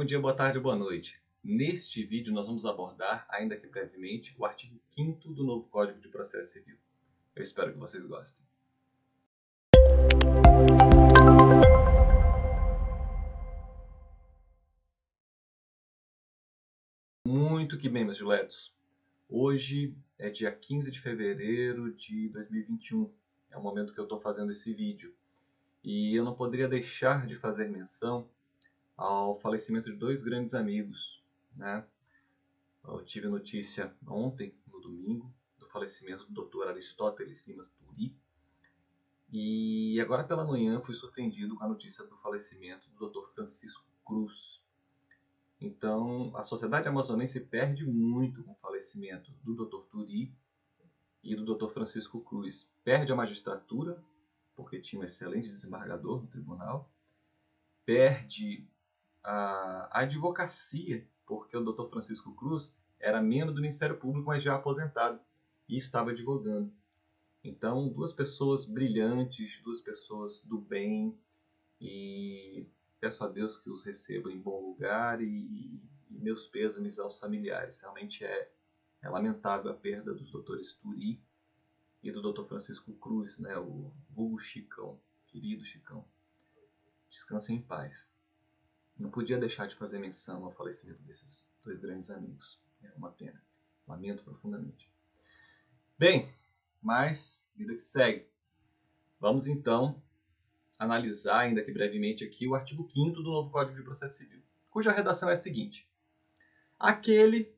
Bom dia, boa tarde, boa noite. Neste vídeo nós vamos abordar, ainda que brevemente, o artigo 5º do novo Código de Processo Civil. Eu espero que vocês gostem. Muito que bem, meus diletos. Hoje é dia 15 de fevereiro de 2021. É o momento que eu estou fazendo esse vídeo. E eu não poderia deixar de fazer menção ao falecimento de dois grandes amigos, né? Eu tive notícia ontem, no domingo, do falecimento do Dr. Aristóteles Lima Turi. E agora pela manhã fui surpreendido com a notícia do falecimento do Dr. Francisco Cruz. Então, a sociedade amazonense perde muito com o falecimento do Dr. Turi e do Dr. Francisco Cruz. Perde a magistratura, porque tinha um excelente desembargador no tribunal. Perde a advocacia, porque o Dr. Francisco Cruz era membro do Ministério Público, mas já aposentado, e estava advogando. Então, duas pessoas brilhantes, duas pessoas do bem, e peço a Deus que os receba em bom lugar e meus pêsames aos familiares. Realmente é lamentável a perda dos doutores Turi e do Dr. Francisco Cruz, né, o vulgo Chicão, querido Chicão. Descansem em paz. Não podia deixar de fazer menção ao falecimento desses dois grandes amigos. É uma pena. Lamento profundamente. Bem, mas vida que segue. Vamos então analisar, ainda que brevemente aqui, o artigo 5º do novo Código de Processo Civil, cuja redação é a seguinte: aquele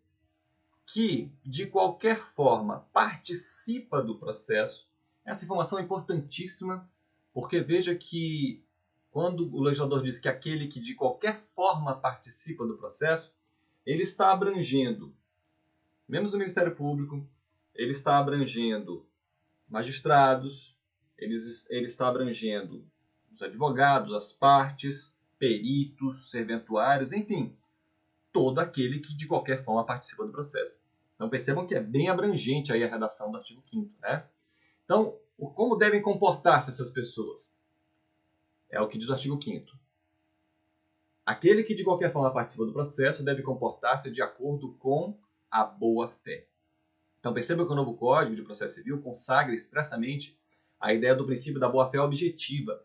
que, de qualquer forma, participa do processo. Essa informação é importantíssima, porque veja que quando o legislador diz que aquele que de qualquer forma participa do processo, ele está abrangendo membros do Ministério Público, ele está abrangendo magistrados, ele está abrangendo os advogados, as partes, peritos, serventuários, enfim, todo aquele que de qualquer forma participa do processo. Então percebam que é bem abrangente aí a redação do artigo 5º, né? Então, como devem comportar-se essas pessoas? É o que diz o artigo 5º. Aquele que de qualquer forma participa do processo deve comportar-se de acordo com a boa-fé. Então percebam que o novo Código de Processo Civil consagra expressamente a ideia do princípio da boa-fé objetiva,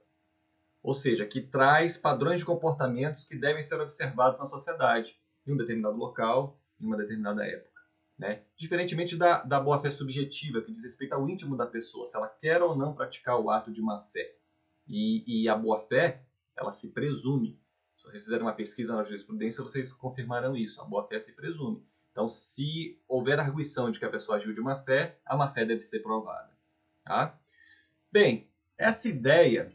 ou seja, que traz padrões de comportamentos que devem ser observados na sociedade, em um determinado local, em uma determinada época, né? Diferentemente da boa-fé subjetiva, que diz respeito ao íntimo da pessoa, se ela quer ou não praticar o ato de má-fé. E a boa-fé, ela se presume. Se vocês fizerem uma pesquisa na jurisprudência, vocês confirmarão isso. A boa-fé se presume. Então, se houver arguição de que a pessoa agiu de má-fé, a má-fé deve ser provada. Tá? Bem, essa ideia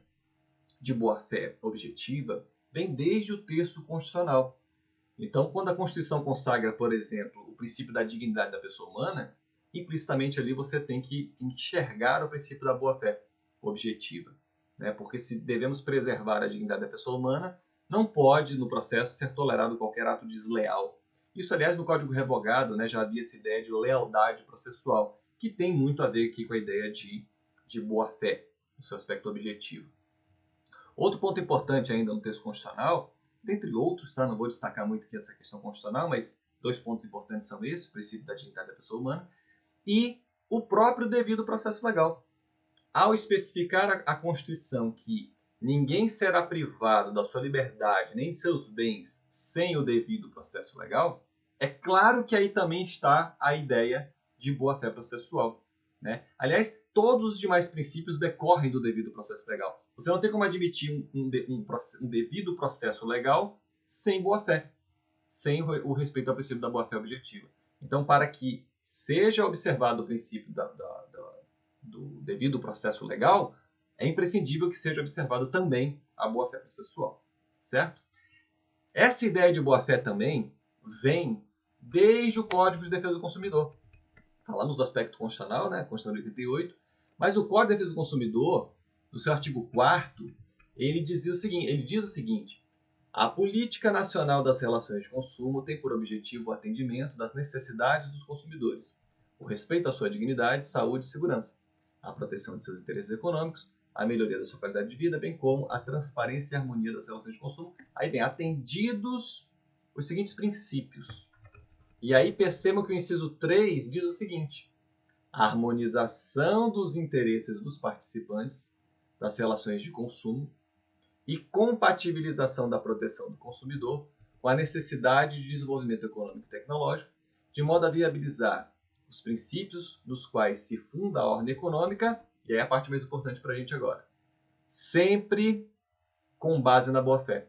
de boa-fé objetiva vem desde o texto constitucional. Então, quando a Constituição consagra, por exemplo, o princípio da dignidade da pessoa humana, implicitamente ali você tem que enxergar o princípio da boa-fé objetiva, né? Porque se devemos preservar a dignidade da pessoa humana, não pode, no processo, ser tolerado qualquer ato desleal. Isso, aliás, no Código Revogado, né, já havia essa ideia de lealdade processual, que tem muito a ver aqui com a ideia de boa-fé, no seu aspecto objetivo. Outro ponto importante ainda no texto constitucional, dentre outros, tá? Não vou destacar muito aqui essa questão constitucional, mas dois pontos importantes são esses: o princípio da dignidade da pessoa humana e o próprio devido processo legal. Ao especificar a Constituição que ninguém será privado da sua liberdade nem de seus bens sem o devido processo legal, é claro que aí também está a ideia de boa-fé processual, né? Aliás, todos os demais princípios decorrem do devido processo legal. Você não tem como admitir um devido processo legal sem boa-fé, sem o respeito ao princípio da boa-fé objetiva. Então, para que seja observado o princípio do devido processo legal, é imprescindível que seja observado também a boa-fé processual, certo? Essa ideia de boa-fé também vem desde o Código de Defesa do Consumidor. Falamos do aspecto constitucional, né? Constituição de 88, mas o Código de Defesa do Consumidor, no seu artigo 4º, ele diz o seguinte: a Política Nacional das Relações de Consumo tem por objetivo o atendimento das necessidades dos consumidores, o respeito à sua dignidade, saúde e segurança, a proteção de seus interesses econômicos, a melhoria da sua qualidade de vida, bem como a transparência e harmonia das relações de consumo. Aí tem atendidos os seguintes princípios. E aí percebam que o inciso 3 diz o seguinte: a harmonização dos interesses dos participantes das relações de consumo e compatibilização da proteção do consumidor com a necessidade de desenvolvimento econômico e tecnológico, de modo a viabilizar os princípios nos quais se funda a ordem econômica, e aí a parte mais importante para a gente agora, sempre com base na boa-fé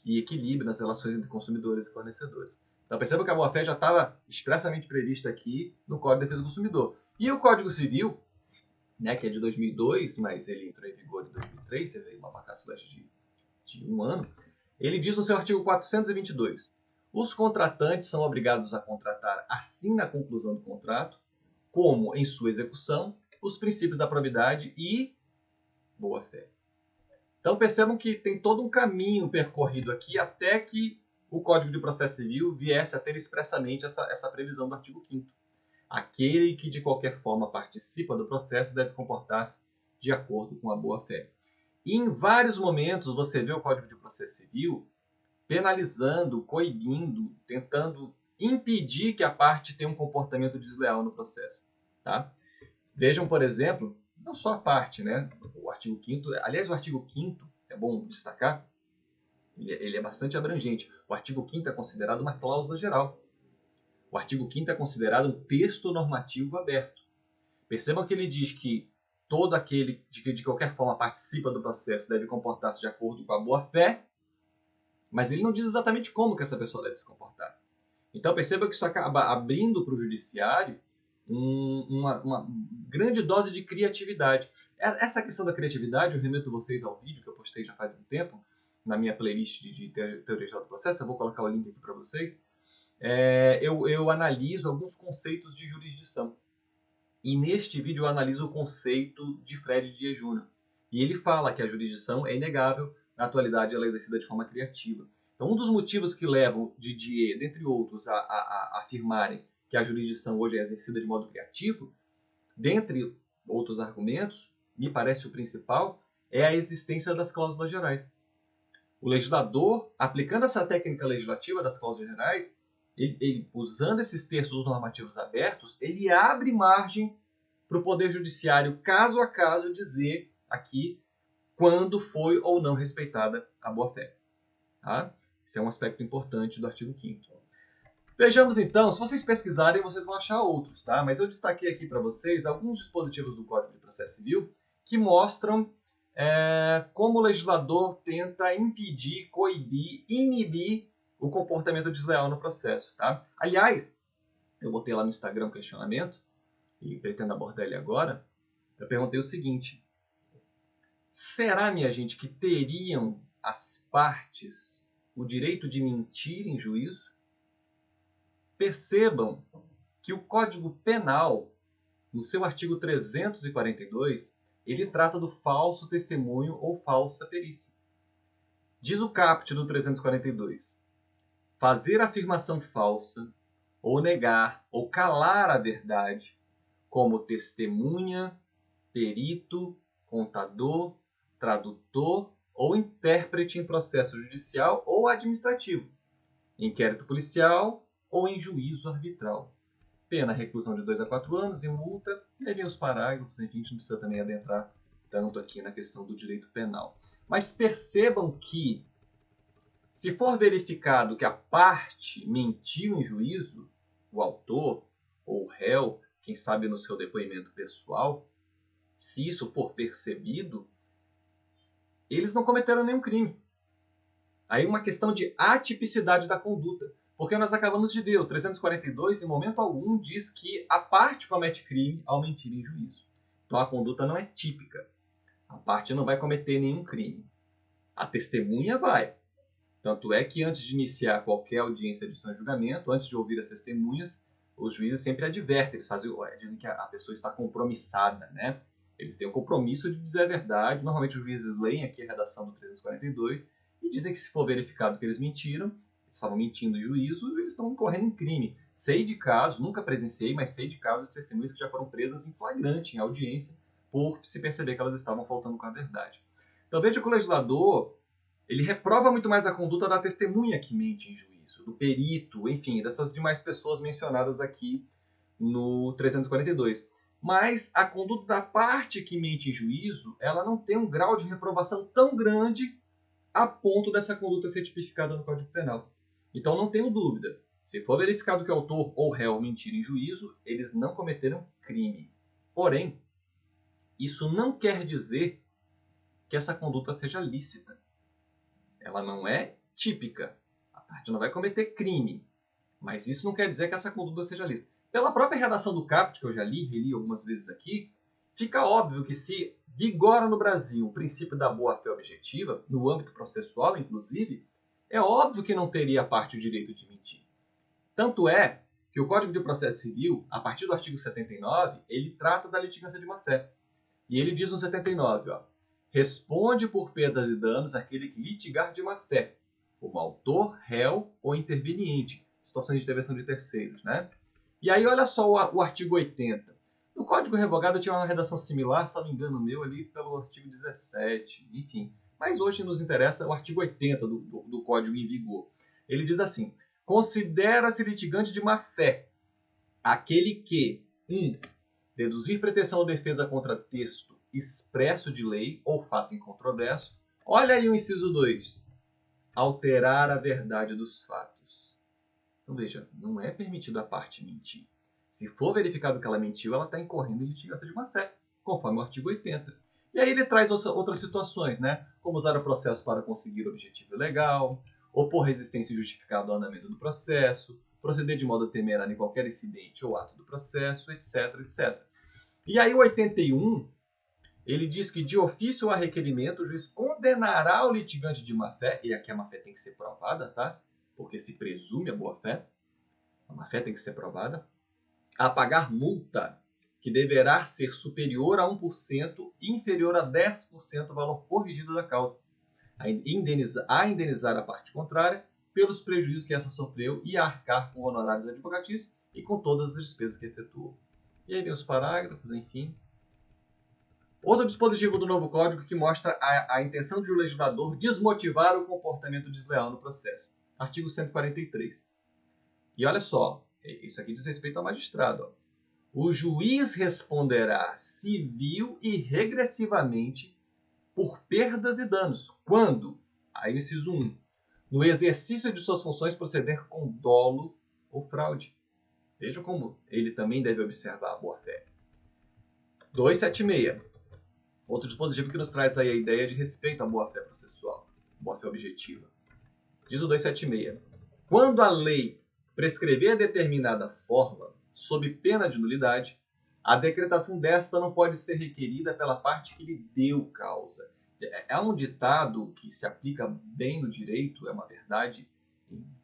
e equilíbrio nas relações entre consumidores e fornecedores. Então perceba que a boa-fé já estava expressamente prevista aqui no Código de Defesa do Consumidor. E o Código Civil, né, que é de 2002, mas ele entrou em vigor em 2003, teve uma vacância de um ano, ele diz no seu artigo 422, os contratantes são obrigados a contratar assim na conclusão do contrato, como em sua execução, os princípios da probidade e boa-fé. Então percebam que tem todo um caminho percorrido aqui até que o Código de Processo Civil viesse a ter expressamente essa previsão do artigo 5º. Aquele que de qualquer forma participa do processo deve comportar-se de acordo com a boa-fé. E em vários momentos você vê o Código de Processo Civil penalizando, coibindo, tentando impedir que a parte tenha um comportamento desleal no processo. Tá? Vejam, por exemplo, não só a parte, né? O artigo 5º, aliás, o artigo 5º, é bom destacar, ele é bastante abrangente. O artigo 5º é considerado uma cláusula geral. O artigo 5º é considerado um texto normativo aberto. Percebam que ele diz que todo aquele que de qualquer forma participa do processo deve comportar-se de acordo com a boa-fé, mas ele não diz exatamente como que essa pessoa deve se comportar. Então perceba que isso acaba abrindo para o judiciário uma grande dose de criatividade. Essa questão da criatividade, eu remeto vocês ao vídeo que eu postei já faz um tempo, na minha playlist de Teoria Geral do Processo, eu vou colocar o link aqui para vocês. Eu analiso alguns conceitos de jurisdição. E neste vídeo eu analiso o conceito de Fred Dias Júnior. E ele fala que a jurisdição é inegável, na atualidade ela é exercida de forma criativa. Então um dos motivos que levam Didier, dentre outros, a afirmarem que a jurisdição hoje é exercida de modo criativo, dentre outros argumentos, me parece o principal, é a existência das cláusulas gerais. O legislador, aplicando essa técnica legislativa das cláusulas gerais, ele, usando esses textos normativos abertos, ele abre margem para o Poder Judiciário, caso a caso, dizer aqui quando foi ou não respeitada a boa-fé. Tá? Esse é um aspecto importante do artigo 5º. Vejamos então, se vocês pesquisarem, vocês vão achar outros, tá? Mas eu destaquei aqui para vocês alguns dispositivos do Código de Processo Civil que mostram como o legislador tenta impedir, coibir, inibir o comportamento desleal no processo, tá? Aliás, eu botei lá no Instagram um questionamento, e pretendo abordar ele agora. Eu perguntei o seguinte: será, minha gente, que teriam as partes o direito de mentir em juízo? Percebam que o Código Penal, no seu artigo 342, ele trata do falso testemunho ou falsa perícia. Diz o caput do 342: fazer afirmação falsa, ou negar, ou calar a verdade, como testemunha, perito, contador, tradutor ou intérprete em processo judicial ou administrativo, inquérito policial ou em juízo arbitral. Pena reclusão de 2 a 4 anos e multa, e aí vem os parágrafos, enfim, a gente não precisa também adentrar tanto aqui na questão do direito penal. Mas percebam que, se for verificado que a parte mentiu em juízo, o autor ou o réu, quem sabe no seu depoimento pessoal, se isso for percebido, eles não cometeram nenhum crime. Aí uma questão de atipicidade da conduta. Porque nós acabamos de ver, o 342, em momento algum, diz que a parte comete crime ao mentir em juízo. Então a conduta não é típica. A parte não vai cometer nenhum crime. A testemunha vai. Tanto é que antes de iniciar qualquer audiência de julgamento, antes de ouvir as testemunhas, os juízes sempre advertem, eles dizem que a pessoa está compromissada, né? Eles têm o compromisso de dizer a verdade. Normalmente os juízes leem aqui a redação do 342 e dizem que se for verificado que eles mentiram, estavam mentindo em juízo, eles estão incorrendo em crime. Sei de casos, nunca presenciei, mas sei de casos de testemunhas que já foram presas em flagrante, em audiência, por se perceber que elas estavam faltando com a verdade. Então veja que o legislador, ele reprova muito mais a conduta da testemunha que mente em juízo, do perito, enfim, dessas demais pessoas mencionadas aqui no 342. Mas a conduta da parte que mente em juízo, ela não tem um grau de reprovação tão grande a ponto dessa conduta ser tipificada no Código Penal. Então não tenho dúvida, se for verificado que o autor ou réu mentiram em juízo, eles não cometeram crime. Porém, isso não quer dizer que essa conduta seja lícita. Ela não é típica. A parte não vai cometer crime. Mas isso não quer dizer que essa conduta seja lícita. Pela própria redação do caput, que eu já reli algumas vezes aqui, fica óbvio que se vigora no Brasil o princípio da boa-fé objetiva, no âmbito processual, inclusive, é óbvio que não teria a parte o direito de mentir. Tanto é que o Código de Processo Civil, a partir do artigo 79, ele trata da litigância de má-fé. E ele diz no 79, ó, responde por perdas e danos aquele que litigar de má-fé, como autor, réu ou interveniente, situações de intervenção de terceiros, né? E aí olha só o artigo 80. No Código Revogado tinha uma redação similar, se não me engano meu, ali pelo artigo 17, enfim. Mas hoje nos interessa o artigo 80 do Código em vigor. Ele diz assim, considera-se litigante de má-fé aquele que, 1. Deduzir pretensão ou defesa contra texto expresso de lei ou fato incontroverso. Olha aí o inciso 2. Alterar a verdade dos fatos. Então veja, não é permitido a parte mentir. Se for verificado que ela mentiu, ela está incorrendo em litigância de má-fé, conforme o artigo 80. E aí ele traz outras situações, né? Como usar o processo para conseguir o objetivo legal, opor resistência injustificada ao andamento do processo, proceder de modo temerário em qualquer incidente ou ato do processo, etc, etc. E aí o 81, ele diz que de ofício ou a requerimento, o juiz condenará o litigante de má-fé, e aqui a má-fé tem que ser provada, tá? Porque se presume a boa-fé, a má-fé tem que ser provada, a pagar multa, que deverá ser superior a 1% e inferior a 10% do valor corrigido da causa, a indenizar a parte contrária pelos prejuízos que essa sofreu e a arcar com honorários advocatícios e com todas as despesas que efetuou. E aí vem os parágrafos, enfim. Outro dispositivo do novo Código que mostra a intenção de o legislador desmotivar o comportamento desleal no processo. Artigo 143. E olha só, isso aqui diz respeito ao magistrado. Ó. O juiz responderá civil e regressivamente por perdas e danos, quando, aí inciso 1, no exercício de suas funções proceder com dolo ou fraude. Veja como ele também deve observar a boa-fé. 276. Outro dispositivo que nos traz aí a ideia de respeito à boa-fé processual, boa-fé objetiva. Diz o 276. Quando a lei prescrever determinada forma, sob pena de nulidade, a decretação desta não pode ser requerida pela parte que lhe deu causa. É um ditado que se aplica bem no direito, é uma verdade,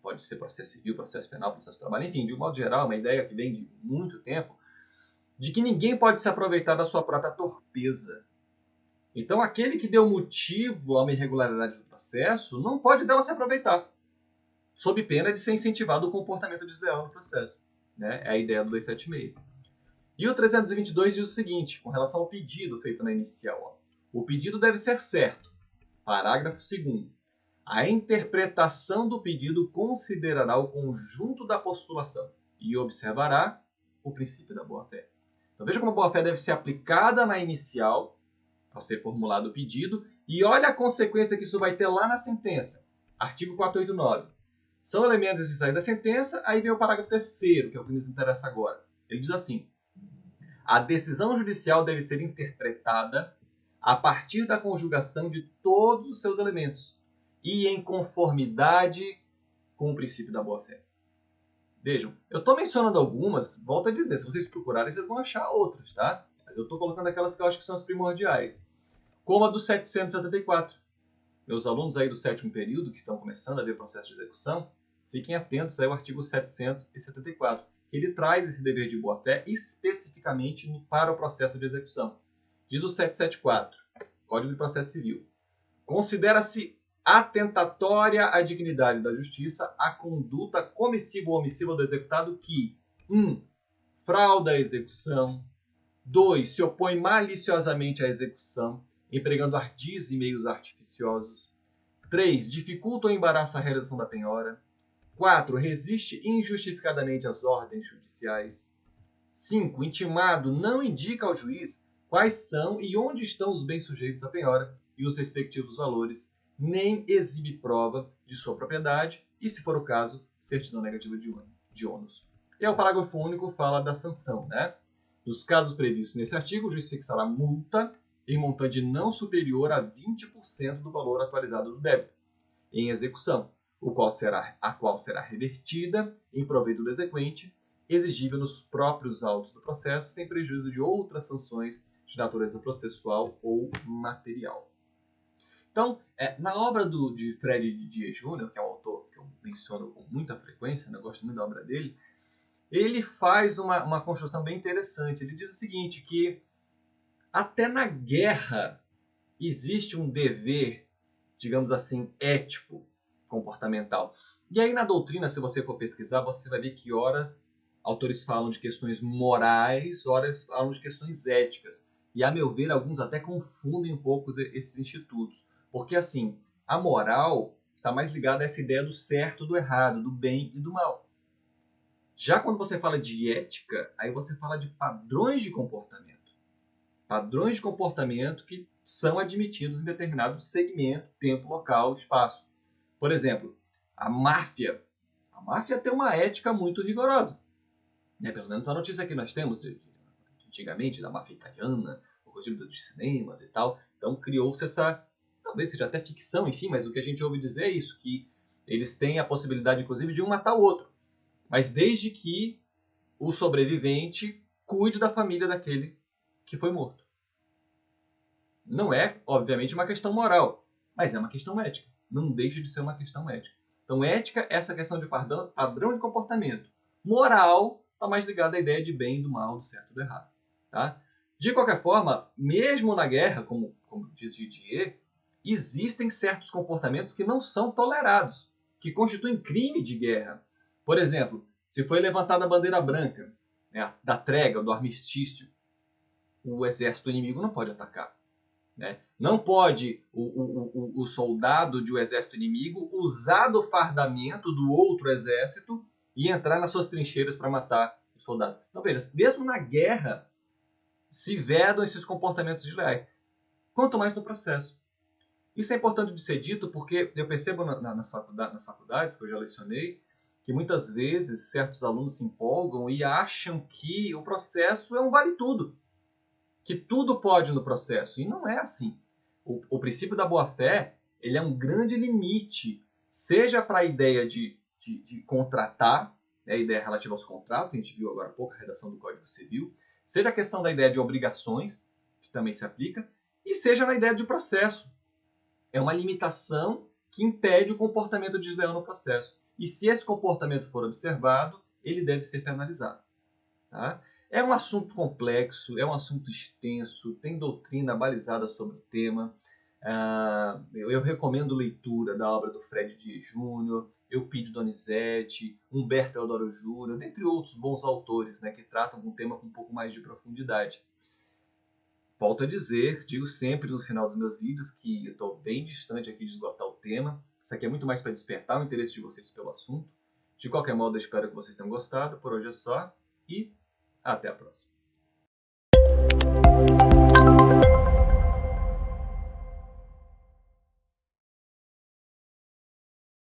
pode ser processo civil, processo penal, processo de trabalho, enfim, de um modo geral, uma ideia que vem de muito tempo, de que ninguém pode se aproveitar da sua própria torpeza. Então, aquele que deu motivo a uma irregularidade do processo não pode dela se aproveitar, sob pena de ser incentivado o comportamento desleal no processo. Né? É a ideia do 276. E o 322 diz o seguinte, com relação ao pedido feito na inicial. Ó. O pedido deve ser certo. Parágrafo 2º. A interpretação do pedido considerará o conjunto da postulação e observará o princípio da boa-fé. Então veja como a boa-fé deve ser aplicada na inicial, ao ser formulado o pedido, e olha a consequência que isso vai ter lá na sentença. Artigo 489. São elementos essenciais da sentença, aí vem o parágrafo 3º, que é o que nos interessa agora. Ele diz assim, a decisão judicial deve ser interpretada a partir da conjugação de todos os seus elementos e em conformidade com o princípio da boa-fé. Vejam, eu estou mencionando algumas, volto a dizer, se vocês procurarem, vocês vão achar outras, tá? Mas eu estou colocando aquelas que eu acho que são as primordiais. Como a do 774. Meus alunos aí do 7º período, que estão começando a ver processo de execução, fiquem atentos aí ao artigo 774, que ele traz esse dever de boa-fé especificamente para o processo de execução. Diz o 774, Código de Processo Civil. Considera-se atentatória à dignidade da justiça a conduta comissiva ou omissiva do executado que 1. Frauda a execução. 2. Se opõe maliciosamente à execução, empregando ardis e meios artificiosos. 3. Dificulta ou embaraça a realização da penhora. 4. Resiste injustificadamente às ordens judiciais. 5. Intimado não indica ao juiz quais são e onde estão os bens sujeitos à penhora e os respectivos valores, nem exibe prova de sua propriedade e, se for o caso, certidão negativa de ônus. E aí o parágrafo único fala da sanção, né? Nos casos previstos nesse artigo, o juiz fixará multa em montante não superior a 20% do valor atualizado do débito em execução, a qual será revertida em proveito do exequente, exigível nos próprios autos do processo, sem prejuízo de outras sanções de natureza processual ou material. Então, na obra de Fred Didier Júnior, que é um autor que eu menciono com muita frequência, né, eu gosto muito da obra dele, ele faz uma construção bem interessante. Ele diz o seguinte, que até na guerra existe um dever, digamos assim, ético, comportamental. E aí na doutrina, se você for pesquisar, você vai ver que ora autores falam de questões morais, ora falam de questões éticas. E, a meu ver, alguns até confundem um pouco esses institutos. Porque, assim, a moral está mais ligada a essa ideia do certo, do errado, do bem e do mal. Já quando você fala de ética, aí você fala de padrões de comportamento. Padrões de comportamento que são admitidos em determinado segmento, tempo, local, espaço. Por exemplo, a máfia. A máfia tem uma ética muito rigorosa. Pelo menos a notícia que nós temos antigamente da máfia italiana, o regime de cinemas e tal. Então criou-se essa, talvez seja até ficção, enfim, mas o que a gente ouve dizer é isso, que eles têm a possibilidade, inclusive, de um matar o outro. Mas desde que o sobrevivente cuide da família daquele que foi morto. Não é, obviamente, uma questão moral, mas é uma questão ética. Não deixa de ser uma questão ética. Então, ética é essa questão de padrão de comportamento. Moral está mais ligada à ideia de bem e do mal, do certo e do errado. Tá? De qualquer forma, mesmo na guerra, como diz Didier, existem certos comportamentos que não são tolerados, que constituem crime de guerra. Por exemplo, se foi levantada a bandeira branca, né, da trégua, do armistício, o exército inimigo não pode atacar. Né? Não pode o soldado de um exército inimigo usar do fardamento do outro exército e entrar nas suas trincheiras para matar os soldados. Então, veja, mesmo na guerra se vedam esses comportamentos desleais, quanto mais no processo. Isso é importante de ser dito porque eu percebo nas faculdades que eu já lecionei que muitas vezes certos alunos se empolgam e acham que o processo é um vale-tudo, que tudo pode no processo, e não é assim. O princípio da boa-fé ele é um grande limite, seja para a ideia de contratar, né, a ideia relativa aos contratos, a gente viu agora há pouco a redação do Código Civil, seja a questão da ideia de obrigações, que também se aplica, e seja na ideia de processo. É uma limitação que impede o comportamento desleal no processo. E se esse comportamento for observado, ele deve ser penalizado. Tá? É um assunto complexo, é um assunto extenso, tem doutrina balizada sobre o tema. Eu recomendo leitura da obra do Fred Didier Júnior, Eupídio Donizete, Humberto Teodoro Júnior, dentre outros bons autores, né, que tratam um tema com um pouco mais de profundidade. Volto a dizer, digo sempre no final dos meus vídeos que eu estou bem distante aqui de esgotar o tema. Isso aqui é muito mais para despertar o interesse de vocês pelo assunto. De qualquer modo, eu espero que vocês tenham gostado. Por hoje é só e até a próxima.